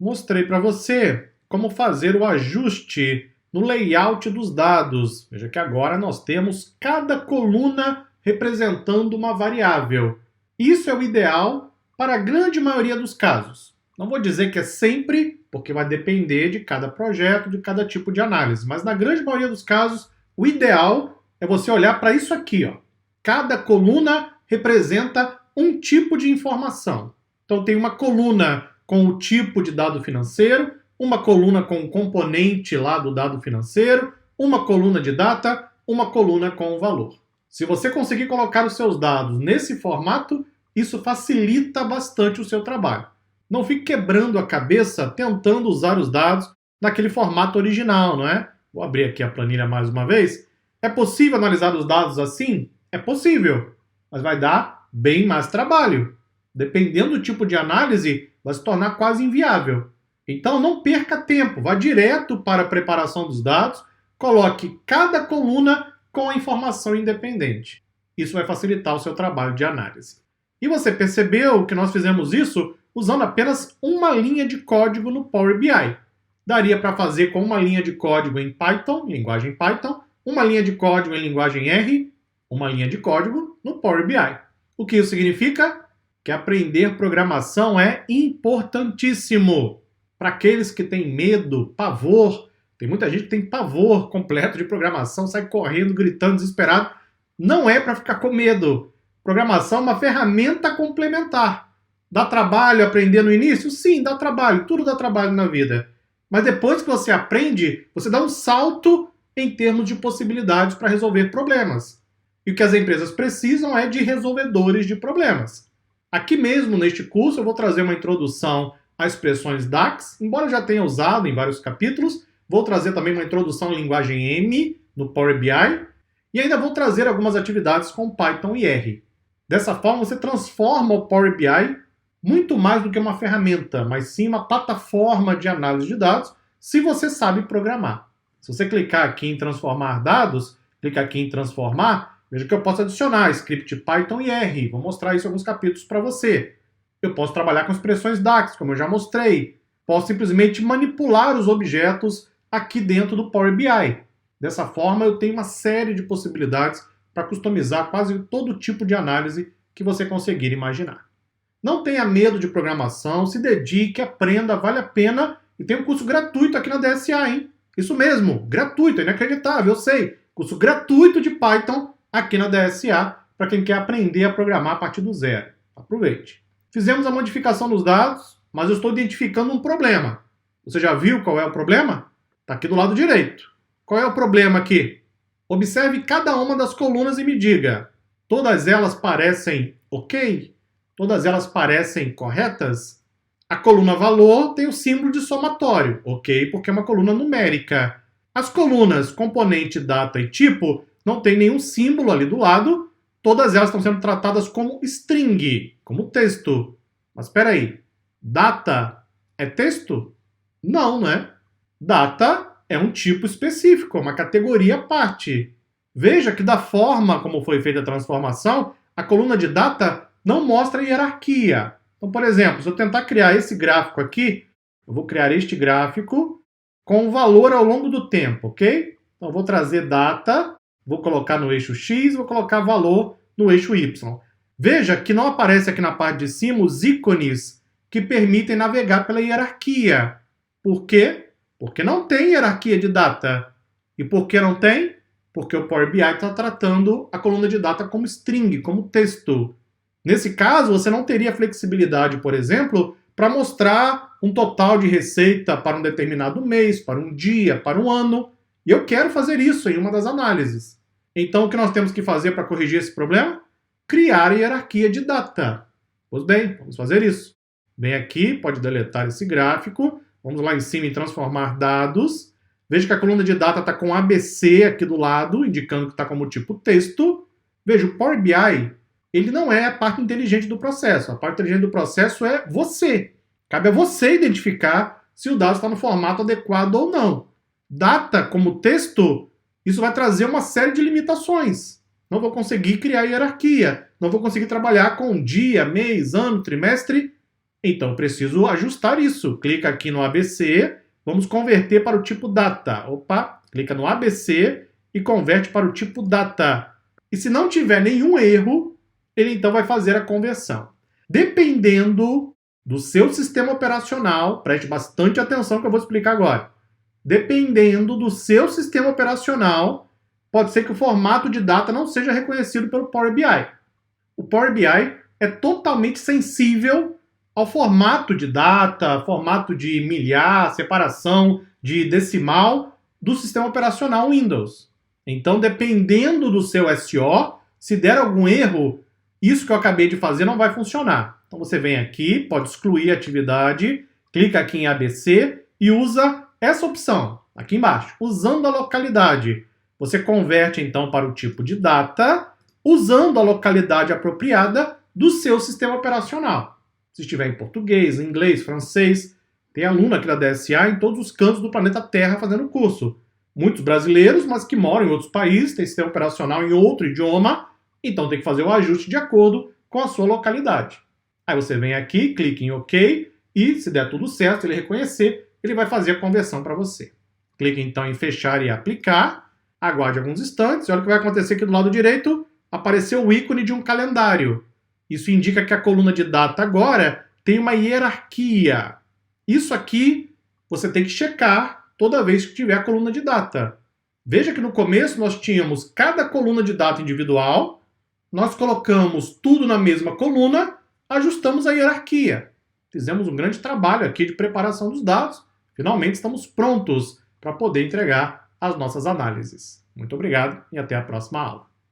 mostrei para você como fazer o ajuste no layout dos dados. Veja que agora nós temos cada coluna representando uma variável. Isso é o ideal para a grande maioria dos casos. Não vou dizer que é sempre, porque vai depender de cada projeto, de cada tipo de análise, mas na grande maioria dos casos, o ideal é você olhar para isso aqui, ó. Cada coluna representa um tipo de informação. Então tem uma coluna com o tipo de dado financeiro, uma coluna com o componente lá do dado financeiro, uma coluna de data, uma coluna com o valor. Se você conseguir colocar os seus dados nesse formato, isso facilita bastante o seu trabalho. Não fique quebrando a cabeça tentando usar os dados naquele formato original, não é? Vou abrir aqui a planilha mais uma vez. É possível analisar os dados assim? É possível, mas vai dar bem mais trabalho. Dependendo do tipo de análise, vai se tornar quase inviável. Então não perca tempo, vá direto para a preparação dos dados, coloque cada coluna com a informação independente. Isso vai facilitar o seu trabalho de análise. E você percebeu que nós fizemos isso usando apenas uma linha de código no Power BI. Daria para fazer com uma linha de código em Python, linguagem Python, uma linha de código em linguagem R, uma linha de código no Power BI. O que isso significa? Que aprender programação é importantíssimo. Para aqueles que têm medo, pavor, tem muita gente que tem pavor completo de programação, sai correndo, gritando, desesperado. Não é para ficar com medo. Programação é uma ferramenta complementar. Dá trabalho aprender no início? Sim, dá trabalho. Tudo dá trabalho na vida. Mas depois que você aprende, você dá um salto em termos de possibilidades para resolver problemas. E o que as empresas precisam é de resolvedores de problemas. Aqui mesmo, neste curso, eu vou trazer uma introdução a expressões DAX, embora eu já tenha usado em vários capítulos. Vou trazer também uma introdução à linguagem M no Power BI e ainda vou trazer algumas atividades com Python e R. Dessa forma, você transforma o Power BI muito mais do que uma ferramenta, mas sim uma plataforma de análise de dados, se você sabe programar. Se você clicar aqui em transformar dados, clica aqui em transformar, veja que eu posso adicionar script Python e R. Vou mostrar isso em alguns capítulos para você. Eu posso trabalhar com expressões DAX, como eu já mostrei. Posso simplesmente manipular os objetos aqui dentro do Power BI. Dessa forma, eu tenho uma série de possibilidades para customizar quase todo tipo de análise que você conseguir imaginar. Não tenha medo de programação, se dedique, aprenda, vale a pena. E tem um curso gratuito aqui na DSA, hein? Isso mesmo, gratuito, é inacreditável, eu sei. Curso gratuito de Python aqui na DSA para quem quer aprender a programar a partir do zero. Aproveite. Fizemos a modificação dos dados, mas eu estou identificando um problema. Você já viu qual é o problema? Está aqui do lado direito. Qual é o problema aqui? Observe cada uma das colunas e me diga, todas elas parecem ok? Todas elas parecem corretas? A coluna valor tem o símbolo de somatório, ok? Porque é uma coluna numérica. As colunas componente, data e tipo não tem nenhum símbolo ali do lado. Todas elas estão sendo tratadas como string, como texto. Mas espera aí, data é texto? Não, né? Data é um tipo específico, uma categoria à parte. Veja que da forma como foi feita a transformação, a coluna de data não mostra hierarquia. Então, por exemplo, se eu tentar criar esse gráfico aqui, eu vou criar este gráfico com o valor ao longo do tempo, ok? Então, eu vou trazer data, vou colocar no eixo X, vou colocar valor no eixo Y. Veja que não aparece aqui na parte de cima os ícones que permitem navegar pela hierarquia. Por quê? Porque não tem hierarquia de data. E por que não tem? Porque o Power BI está tratando a coluna de data como string, como texto. Nesse caso, você não teria flexibilidade, por exemplo, para mostrar um total de receita para um determinado mês, para um dia, para um ano. E eu quero fazer isso em uma das análises. Então, o que nós temos que fazer para corrigir esse problema? Criar a hierarquia de data. Pois bem, vamos fazer isso. Vem aqui, pode deletar esse gráfico. Vamos lá em cima em transformar dados. Veja que a coluna de data está com ABC aqui do lado, indicando que está como tipo texto. Veja, o Power BI, ele não é a parte inteligente do processo. A parte inteligente do processo é você. Cabe a você identificar se o dado está no formato adequado ou não. Data como texto, isso vai trazer uma série de limitações. Não vou conseguir criar hierarquia. Não vou conseguir trabalhar com dia, mês, ano, trimestre. Então eu preciso ajustar isso. Clica aqui no ABC, vamos converter para o tipo data. Opa, clica no ABC e converte para o tipo data. E se não tiver nenhum erro, ele então vai fazer a conversão. Dependendo do seu sistema operacional, preste bastante atenção que eu vou explicar agora. Dependendo do seu sistema operacional, pode ser que o formato de data não seja reconhecido pelo Power BI. O Power BI é totalmente sensível ao formato de data, formato de milhar, separação de decimal do sistema operacional Windows. Então, dependendo do seu SO, se der algum erro, isso que eu acabei de fazer não vai funcionar. Então você vem aqui, pode excluir a atividade, clica aqui em ABC e usa essa opção, aqui embaixo, usando a localidade. Você converte então para o tipo de data, usando a localidade apropriada do seu sistema operacional. Se estiver em português, inglês, francês, tem aluno aqui da DSA em todos os cantos do planeta Terra fazendo o curso. Muitos brasileiros, mas que moram em outros países, têm sistema operacional em outro idioma, então tem que fazer o ajuste de acordo com a sua localidade. Aí você vem aqui, clica em OK, e se der tudo certo, ele reconhecer, ele vai fazer a conversão para você. Clique então em fechar e aplicar, aguarde alguns instantes, e olha o que vai acontecer aqui do lado direito, apareceu o ícone de um calendário. Isso indica que a coluna de data agora tem uma hierarquia. Isso aqui você tem que checar toda vez que tiver a coluna de data. Veja que no começo nós tínhamos cada coluna de data individual, nós colocamos tudo na mesma coluna, ajustamos a hierarquia. Fizemos um grande trabalho aqui de preparação dos dados. Finalmente estamos prontos para poder entregar as nossas análises. Muito obrigado e até a próxima aula.